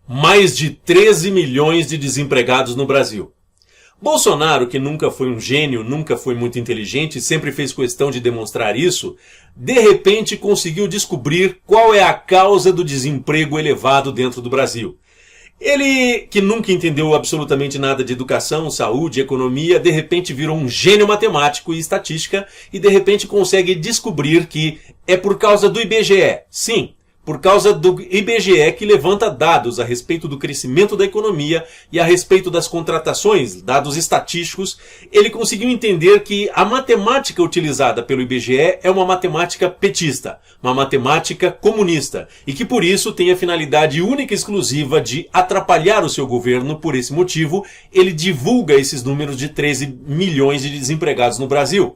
Mais de 13 milhões de desempregados no Brasil. Bolsonaro, que nunca foi um gênio, nunca foi muito inteligente, sempre fez questão de demonstrar isso, de repente conseguiu descobrir qual é a causa do desemprego elevado dentro do Brasil. Ele, que nunca entendeu absolutamente nada de educação, saúde, economia, de repente virou um gênio matemático e estatística e de repente consegue descobrir que é por causa do IBGE. Sim, por causa do IBGE, que levanta dados a respeito do crescimento da economia e a respeito das contratações, dados estatísticos. Ele conseguiu entender que a matemática utilizada pelo IBGE é uma matemática petista, uma matemática comunista, e que por isso tem a finalidade única e exclusiva de atrapalhar o seu governo. Por esse motivo, ele divulga esses números de 13 milhões de desempregados no Brasil.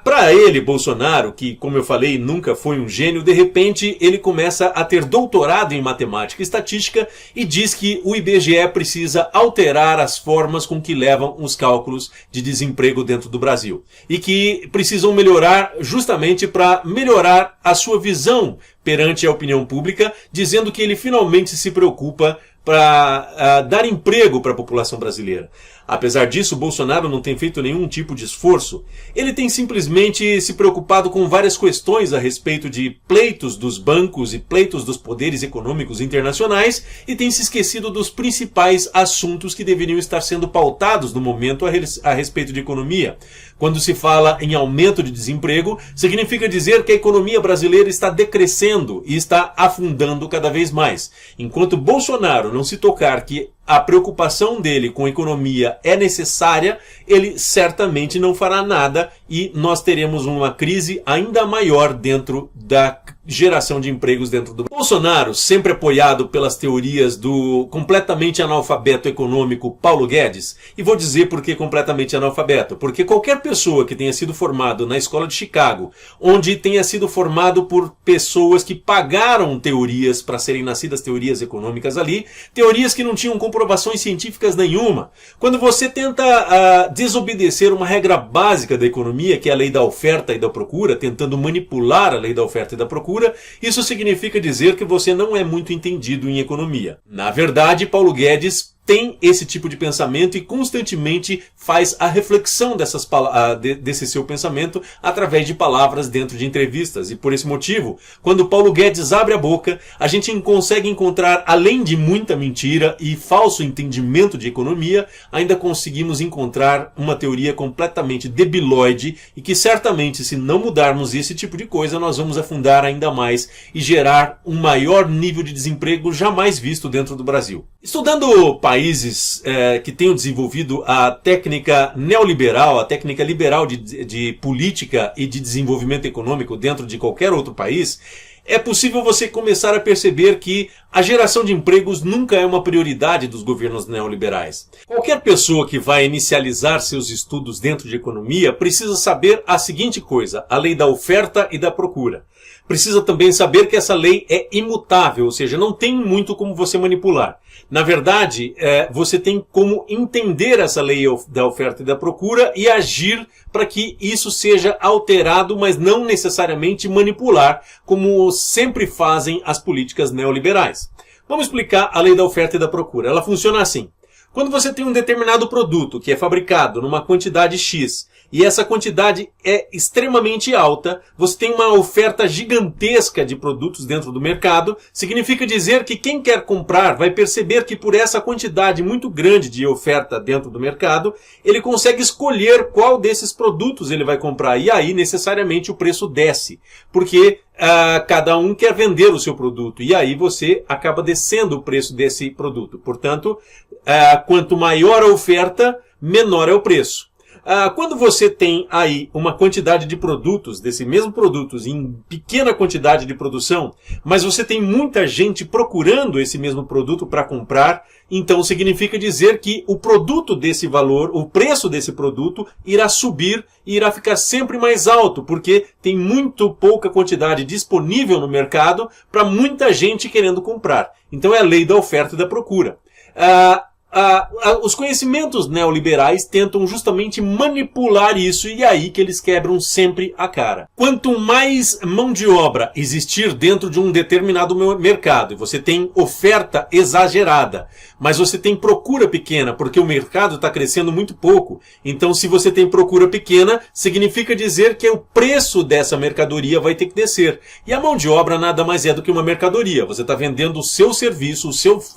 Para ele, Bolsonaro, que, como eu falei, nunca foi um gênio, de repente ele começa a ter doutorado em matemática e estatística e diz que o IBGE precisa alterar as formas com que levam os cálculos de desemprego dentro do Brasil. E que precisam melhorar justamente para melhorar a sua visão perante a opinião pública, dizendo que ele finalmente se preocupa para dar emprego para a população brasileira. Apesar disso, Bolsonaro não tem feito nenhum tipo de esforço. Ele tem simplesmente se preocupado com várias questões a respeito de pleitos dos bancos e pleitos dos poderes econômicos internacionais e tem se esquecido dos principais assuntos que deveriam estar sendo pautados no momento a respeito de economia. Quando se fala em aumento de desemprego, significa dizer que a economia brasileira está decrescendo e está afundando cada vez mais. Enquanto Bolsonaro não se tocar que a preocupação dele com a economia é necessária, ele certamente não fará nada e nós teremos uma crise ainda maior dentro da geração de empregos dentro do Bolsonaro, sempre apoiado pelas teorias do completamente analfabeto econômico Paulo Guedes. E vou dizer por que completamente analfabeto. Porque qualquer pessoa que tenha sido formado na escola de Chicago, onde tenha sido formado por pessoas que pagaram teorias para serem nascidas teorias econômicas ali, teorias que não tinham comprovações científicas nenhuma. Quando você tenta desobedecer uma regra básica da economia, que é a lei da oferta e da procura, tentando manipular a lei da oferta e da procura, isso significa dizer que você não é muito entendido em economia. Na verdade, Paulo Guedes tem esse tipo de pensamento e constantemente faz a reflexão desse seu pensamento através de palavras dentro de entrevistas. E por esse motivo, quando Paulo Guedes abre a boca, a gente consegue encontrar, além de muita mentira e falso entendimento de economia, ainda conseguimos encontrar uma teoria completamente debilóide e que certamente, se não mudarmos esse tipo de coisa, nós vamos afundar ainda mais e gerar um maior nível de desemprego jamais visto dentro do Brasil. Estudando países que tenham desenvolvido a técnica neoliberal, a técnica liberal de política e de desenvolvimento econômico dentro de qualquer outro país, é possível você começar a perceber que a geração de empregos nunca é uma prioridade dos governos neoliberais. Qualquer pessoa que vai inicializar seus estudos dentro de economia precisa saber a seguinte coisa: a lei da oferta e da procura. Precisa também saber que essa lei é imutável, ou seja, não tem muito como você manipular. Na verdade, você tem como entender essa lei da oferta e da procura e agir para que isso seja alterado, mas não necessariamente manipular, como sempre fazem as políticas neoliberais. Vamos explicar a lei da oferta e da procura. Ela funciona assim. Quando você tem um determinado produto que é fabricado numa quantidade X e essa quantidade é extremamente alta, você tem uma oferta gigantesca de produtos dentro do mercado, significa dizer que quem quer comprar vai perceber que por essa quantidade muito grande de oferta dentro do mercado, ele consegue escolher qual desses produtos ele vai comprar e aí necessariamente o preço desce, porque cada um quer vender o seu produto e aí você acaba descendo o preço desse produto. Portanto, quanto maior a oferta, menor é o preço. Quando você tem aí uma quantidade de produtos, desse mesmo produtos, em pequena quantidade de produção, mas você tem muita gente procurando esse mesmo produto para comprar, então significa dizer que o produto desse valor, o preço desse produto, irá subir e irá ficar sempre mais alto, porque tem muito pouca quantidade disponível no mercado para muita gente querendo comprar. Então é a lei da oferta e da procura. Os conhecimentos neoliberais tentam justamente manipular isso e é aí que eles quebram sempre a cara. Quanto mais mão de obra existir dentro de um determinado mercado, e você tem oferta exagerada, mas você tem procura pequena, porque o mercado está crescendo muito pouco. Então, se você tem procura pequena, significa dizer que o preço dessa mercadoria vai ter que descer. E a mão de obra nada mais é do que uma mercadoria. Você está vendendo o seu serviço,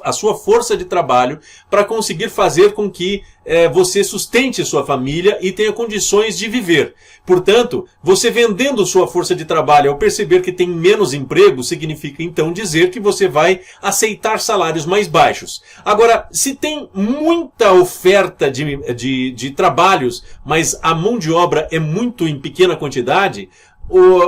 a sua força de trabalho para conseguir fazer com que você sustente sua família e tenha condições de viver. Portanto, você vendendo sua força de trabalho ao perceber que tem menos emprego, significa então dizer que você vai aceitar salários mais baixos. Agora, se tem muita oferta de trabalhos, mas a mão de obra é muito em pequena quantidade,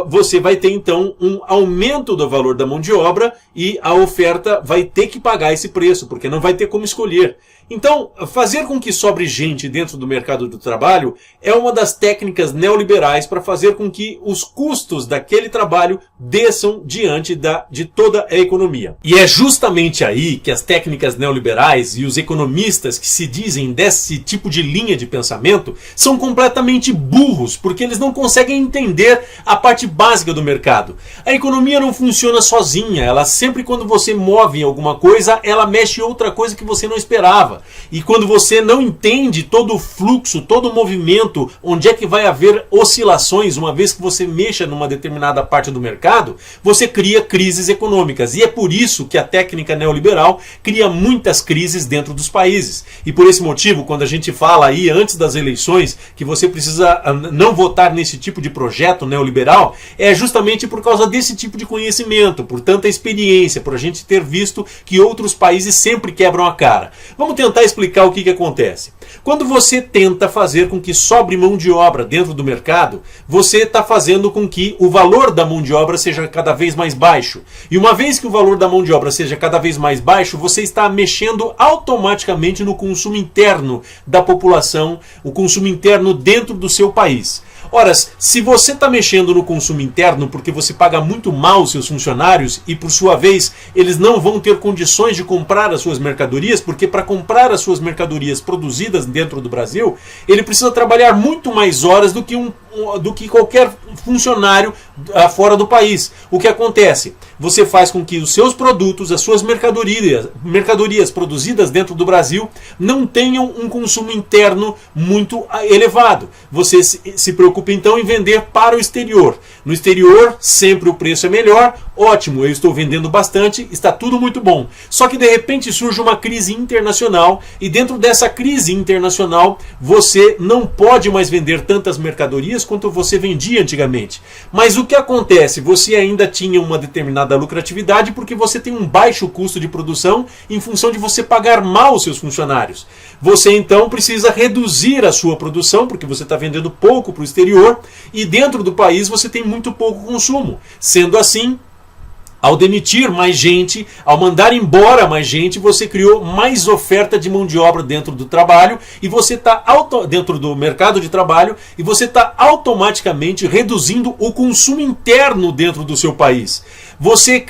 você vai ter então um aumento do valor da mão de obra e a oferta vai ter que pagar esse preço, porque não vai ter como escolher. Então, fazer com que sobre gente dentro do mercado do trabalho é uma das técnicas neoliberais para fazer com que os custos daquele trabalho desçam diante de toda a economia. E é justamente aí que as técnicas neoliberais e os economistas que se dizem desse tipo de linha de pensamento são completamente burros, porque eles não conseguem entender a parte básica do mercado. A economia não funciona sozinha, ela sempre quando você move em alguma coisa, ela mexe em outra coisa que você não esperava. E quando você não entende todo o fluxo, todo o movimento, onde é que vai haver oscilações, uma vez que você mexa numa determinada parte do mercado, você cria crises econômicas. E é por isso que a técnica neoliberal cria muitas crises dentro dos países. E por esse motivo, quando a gente fala aí antes das eleições que você precisa não votar nesse tipo de projeto neoliberal, é justamente por causa desse tipo de conhecimento, por tanta experiência, por a gente ter visto que outros países sempre quebram a cara. Vamos tentar explicar o que acontece. Quando você tenta fazer com que sobre mão de obra dentro do mercado, você está fazendo com que o valor da mão de obra seja cada vez mais baixo. E uma vez que o valor da mão de obra seja cada vez mais baixo, você está mexendo automaticamente no consumo interno da população, o consumo interno dentro do seu país. Ora, se você está mexendo no consumo interno porque você paga muito mal os seus funcionários e, por sua vez, eles não vão ter condições de comprar as suas mercadorias, porque para comprar as suas mercadorias produzidas dentro do Brasil, ele precisa trabalhar muito mais horas do que qualquer funcionário fora do país. O que acontece? Você faz com que os seus produtos, as suas mercadorias produzidas dentro do Brasil não tenham um consumo interno muito elevado. Você se preocupa então em vender para o exterior. No exterior, sempre o preço é melhor. Ótimo, eu estou vendendo bastante, está tudo muito bom. Só que de repente surge uma crise internacional e dentro dessa crise internacional você não pode mais vender tantas mercadorias quanto você vendia antigamente. Mas o que acontece? Você ainda tinha uma determinada lucratividade porque você tem um baixo custo de produção em função de você pagar mal os seus funcionários. Você então precisa reduzir a sua produção porque você está vendendo pouco para o exterior e dentro do país você tem muito pouco consumo. Sendo assim, ao demitir mais gente, ao mandar embora mais gente, você criou mais oferta de mão de obra dentro do trabalho e você está dentro do mercado de trabalho e você está automaticamente reduzindo o consumo interno dentro do seu país. Você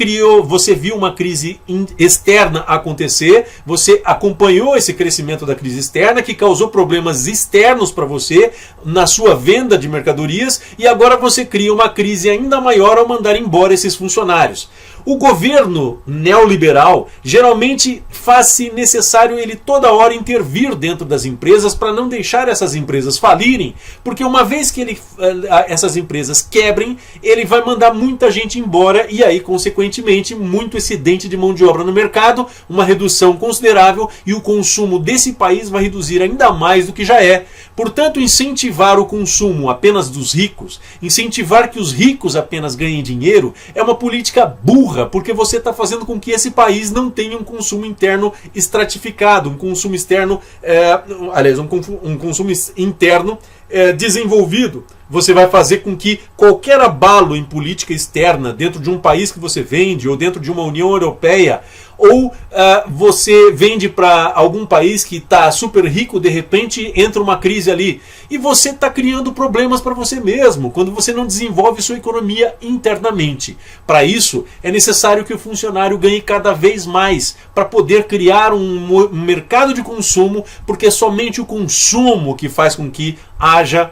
viu uma crise externa acontecer, você acompanhou esse crescimento da crise externa que causou problemas externos para você na sua venda de mercadorias e agora você cria uma crise ainda maior ao mandar embora esses funcionários. O governo neoliberal geralmente faz-se necessário ele toda hora intervir dentro das empresas para não deixar essas empresas falirem, porque uma vez que essas empresas quebrem, ele vai mandar muita gente embora e aí, consequentemente, muito excedente de mão de obra no mercado, uma redução considerável e o consumo desse país vai reduzir ainda mais do que já é. Portanto, incentivar o consumo apenas dos ricos, incentivar que os ricos apenas ganhem dinheiro, é uma política burra, porque você está fazendo com que esse país não tenha um consumo interno estratificado, um consumo externo, um consumo interno desenvolvido. Você vai fazer com que qualquer abalo em política externa dentro de um país que você vende, ou dentro de uma União Europeia, ou você vende para algum país que está super rico, de repente entra uma crise ali. E você está criando problemas para você mesmo, quando você não desenvolve sua economia internamente. Para isso, é necessário que o funcionário ganhe cada vez mais, para poder criar um mercado de consumo, porque é somente o consumo que faz com que haja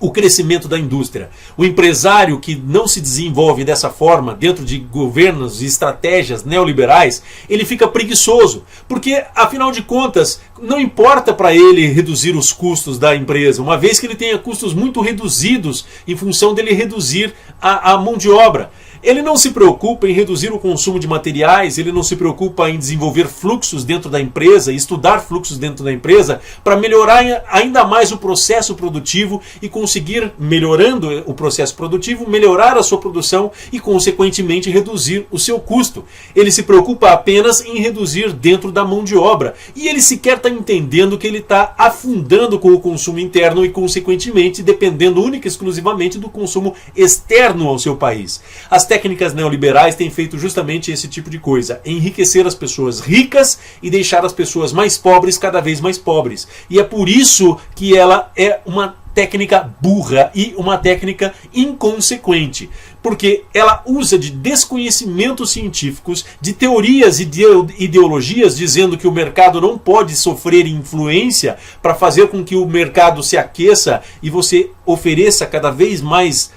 o crescimento da indústria. O empresário que não se desenvolve dessa forma, dentro de governos e estratégias neoliberais, ele fica preguiçoso, porque, afinal de contas, não importa para ele reduzir os custos da empresa, uma vez que ele tenha custos muito reduzidos em função dele reduzir a mão de obra. Ele não se preocupa em reduzir o consumo de materiais, ele não se preocupa em desenvolver fluxos dentro da empresa, estudar fluxos dentro da empresa, para melhorar ainda mais o processo produtivo e conseguir, melhorando o processo produtivo, melhorar a sua produção e, consequentemente, reduzir o seu custo. Ele se preocupa apenas em reduzir dentro da mão de obra. E ele sequer está entendendo que ele está afundando com o consumo interno e, consequentemente, dependendo única e exclusivamente do consumo externo ao seu país. As técnicas neoliberais têm feito justamente esse tipo de coisa, enriquecer as pessoas ricas e deixar as pessoas mais pobres cada vez mais pobres. E é por isso que ela é uma técnica burra e uma técnica inconsequente, porque ela usa de desconhecimentos científicos, de teorias e ideologias dizendo que o mercado não pode sofrer influência para fazer com que o mercado se aqueça e você ofereça cada vez mais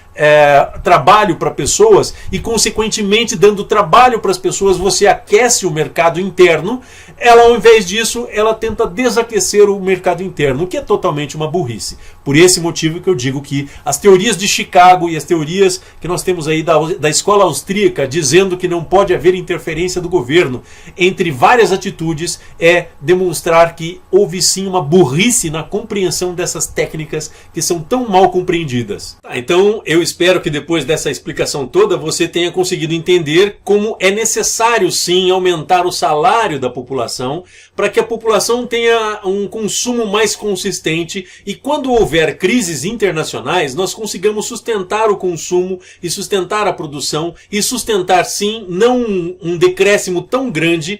trabalho para pessoas e, consequentemente, dando trabalho para as pessoas, você aquece o mercado interno. Ela, ao invés disso, ela tenta desaquecer o mercado interno, o que é totalmente uma burrice. Por esse motivo que eu digo que as teorias de Chicago e as teorias que nós temos aí da escola austríaca dizendo que não pode haver interferência do governo entre várias atitudes é demonstrar que houve sim uma burrice na compreensão dessas técnicas que são tão mal compreendidas. Então eu espero que depois dessa explicação toda você tenha conseguido entender como é necessário sim aumentar o salário da população para que a população tenha um consumo mais consistente e, quando houver crises internacionais, nós consigamos sustentar o consumo e sustentar a produção e sustentar sim não um decréscimo tão grande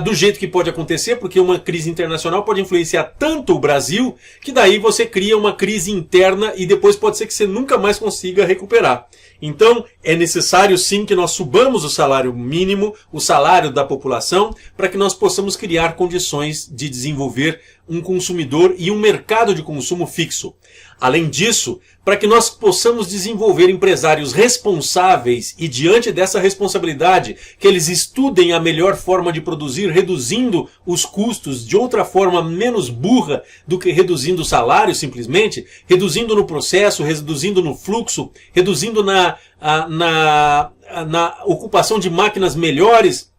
do jeito que pode acontecer, porque uma crise internacional pode influenciar tanto o Brasil que daí você cria uma crise interna e depois pode ser que você nunca mais consiga recuperar. Então é necessário sim que nós subamos o salário mínimo, o salário da população, para que nós possamos criar condições de desenvolver um consumidor e um mercado de consumo fixo. Além disso, para que nós possamos desenvolver empresários responsáveis e, diante dessa responsabilidade, que eles estudem a melhor forma de produzir, reduzindo os custos de outra forma menos burra do que reduzindo o salário simplesmente, reduzindo no processo, reduzindo no fluxo, reduzindo na ocupação de máquinas melhores,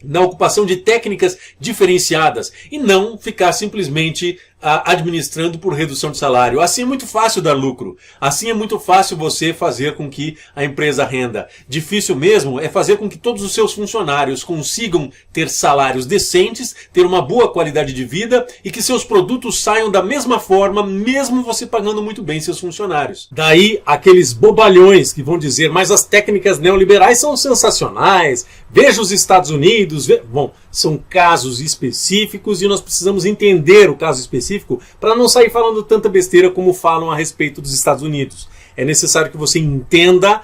na ocupação de técnicas diferenciadas e não ficar simplesmente administrando por redução de salário. Assim é muito fácil dar lucro. Assim é muito fácil você fazer com que a empresa renda. Difícil mesmo é fazer com que todos os seus funcionários consigam ter salários decentes, ter uma boa qualidade de vida e que seus produtos saiam da mesma forma, mesmo você pagando muito bem seus funcionários. Daí aqueles bobalhões que vão dizer, mas as técnicas neoliberais são sensacionais, veja os Estados Unidos. Bom, são casos específicos e nós precisamos entender o caso específico para não sair falando tanta besteira como falam a respeito dos Estados Unidos. É necessário que você entenda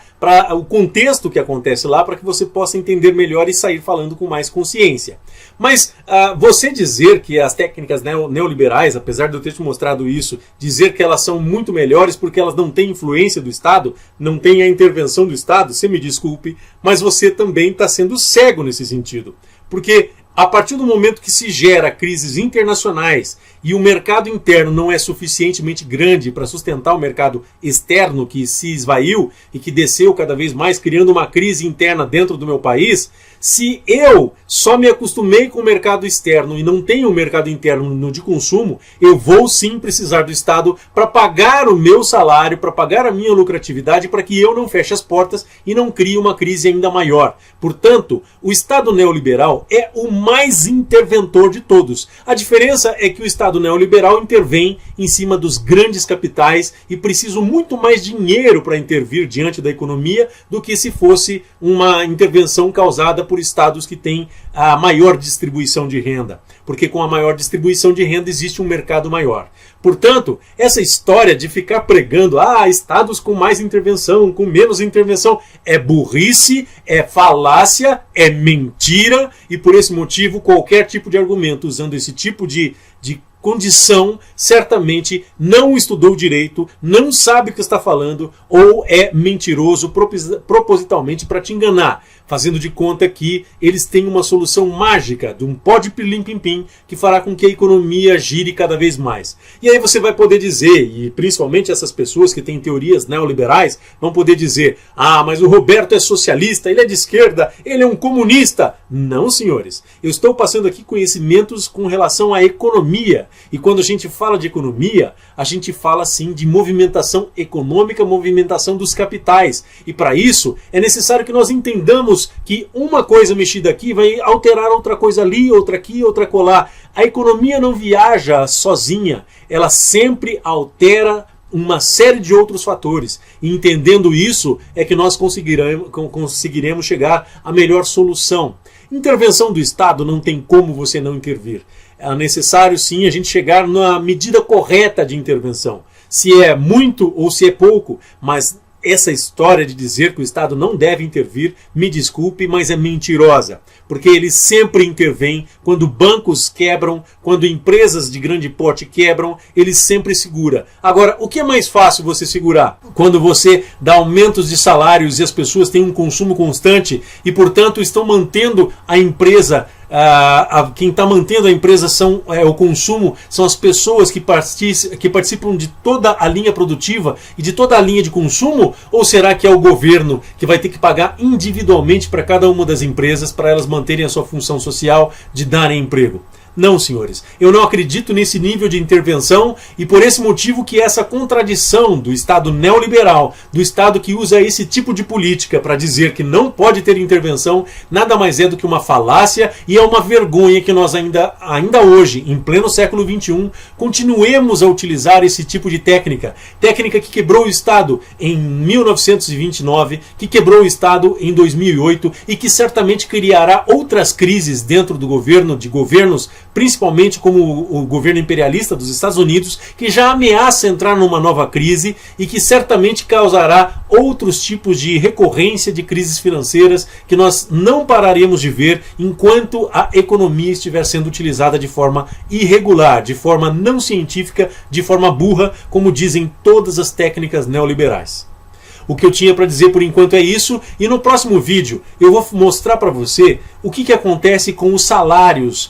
o contexto que acontece lá para que você possa entender melhor e sair falando com mais consciência. Mas você dizer que as técnicas neoliberais, apesar de eu ter te mostrado isso, dizer que elas são muito melhores porque elas não têm influência do Estado, não têm a intervenção do Estado, você me desculpe, mas você também está sendo cego nesse sentido. Porque a partir do momento que se gera crises internacionais e o mercado interno não é suficientemente grande para sustentar o mercado externo que se esvaiu e que desceu cada vez mais, criando uma crise interna dentro do meu país, se eu só me acostumei com o mercado externo e não tenho um mercado interno de consumo, eu vou sim precisar do Estado para pagar o meu salário, para pagar a minha lucratividade, para que eu não feche as portas e não crie uma crise ainda maior. Portanto, o Estado neoliberal é o mais interventor de todos. A diferença é que o Estado neoliberal intervém em cima dos grandes capitais e precisa muito mais dinheiro para intervir diante da economia do que se fosse uma intervenção causada por por estados que têm a maior distribuição de renda, porque com a maior distribuição de renda existe um mercado maior. Portanto, essa história de ficar pregando estados com mais intervenção, com menos intervenção, é burrice, é falácia, é mentira, e por esse motivo qualquer tipo de argumento usando esse tipo de condição certamente não estudou direito, não sabe o que está falando ou é mentiroso propositalmente para te enganar, fazendo de conta que eles têm uma solução mágica de um pó de pilim-pim-pim que fará com que a economia gire cada vez mais. E aí você vai poder dizer, e principalmente essas pessoas que têm teorias neoliberais, vão poder dizer, mas o Roberto é socialista, ele é de esquerda, ele é um comunista. Não, senhores. Eu estou passando aqui conhecimentos com relação à economia. E quando a gente fala de economia, a gente fala sim de movimentação econômica, movimentação dos capitais. E para isso é necessário que nós entendamos que uma coisa mexida aqui vai alterar outra coisa ali, outra aqui, outra acolá. A economia não viaja sozinha, ela sempre altera uma série de outros fatores. E entendendo isso é que nós conseguiremos chegar à melhor solução. Intervenção do Estado não tem como você não intervir. É necessário sim a gente chegar na medida correta de intervenção. Se é muito ou se é pouco, mas essa história de dizer que o Estado não deve intervir, me desculpe, mas é mentirosa. Porque ele sempre intervém quando bancos quebram, quando empresas de grande porte quebram, ele sempre segura. Agora, o que é mais fácil você segurar? Quando você dá aumentos de salários e as pessoas têm um consumo constante e, portanto, estão mantendo a empresa. Quem está mantendo a empresa o consumo, são as pessoas que participam de toda a linha produtiva e de toda a linha de consumo? Ou será que é o governo que vai ter que pagar individualmente para cada uma das empresas para elas manterem a sua função social de darem emprego? Não, senhores, eu não acredito nesse nível de intervenção e por esse motivo que essa contradição do Estado neoliberal, do Estado que usa esse tipo de política para dizer que não pode ter intervenção, nada mais é do que uma falácia e é uma vergonha que nós ainda hoje, em pleno século XXI, continuemos a utilizar esse tipo de técnica que quebrou o Estado em 1929, que quebrou o Estado em 2008 e que certamente criará outras crises dentro do governo, de governos principalmente como o governo imperialista dos Estados Unidos, que já ameaça entrar numa nova crise e que certamente causará outros tipos de recorrência de crises financeiras que nós não pararemos de ver enquanto a economia estiver sendo utilizada de forma irregular, de forma não científica, de forma burra, como dizem todas as técnicas neoliberais. O que eu tinha para dizer por enquanto é isso, e no próximo vídeo eu vou mostrar para você o que acontece com os salários.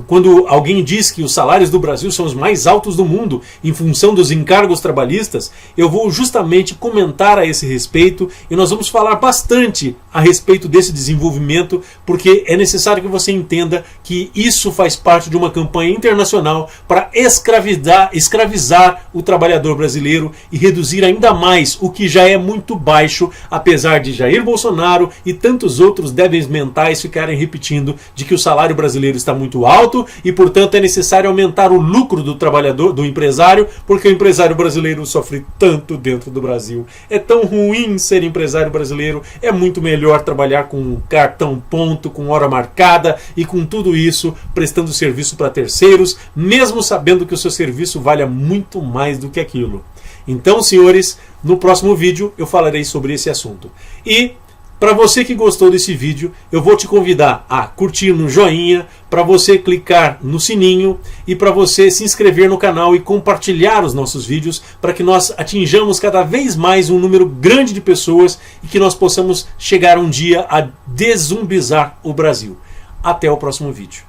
Quando alguém diz que os salários do Brasil são os mais altos do mundo em função dos encargos trabalhistas, eu vou justamente comentar a esse respeito e nós vamos falar bastante a respeito desse desenvolvimento, porque é necessário que você entenda que isso faz parte de uma campanha internacional para escravizar o trabalhador brasileiro e reduzir ainda mais o que já é muito baixo, apesar de Jair Bolsonaro e tantos outros débeis mentais ficarem repetindo de que o salário brasileiro está muito alto e, portanto, é necessário aumentar o lucro do trabalhador, do empresário, porque o empresário brasileiro sofre tanto dentro do Brasil. É tão ruim ser empresário brasileiro, é muito melhor trabalhar com cartão ponto, com hora marcada e com tudo isso, prestando serviço para terceiros, mesmo sabendo que o seu serviço valha muito mais do que aquilo. Então, senhores, no próximo vídeo eu falarei sobre esse assunto. E para você que gostou desse vídeo, eu vou te convidar a curtir no joinha, para você clicar no sininho e para você se inscrever no canal e compartilhar os nossos vídeos para que nós atinjamos cada vez mais um número grande de pessoas e que nós possamos chegar um dia a dezumbizar o Brasil. Até o próximo vídeo.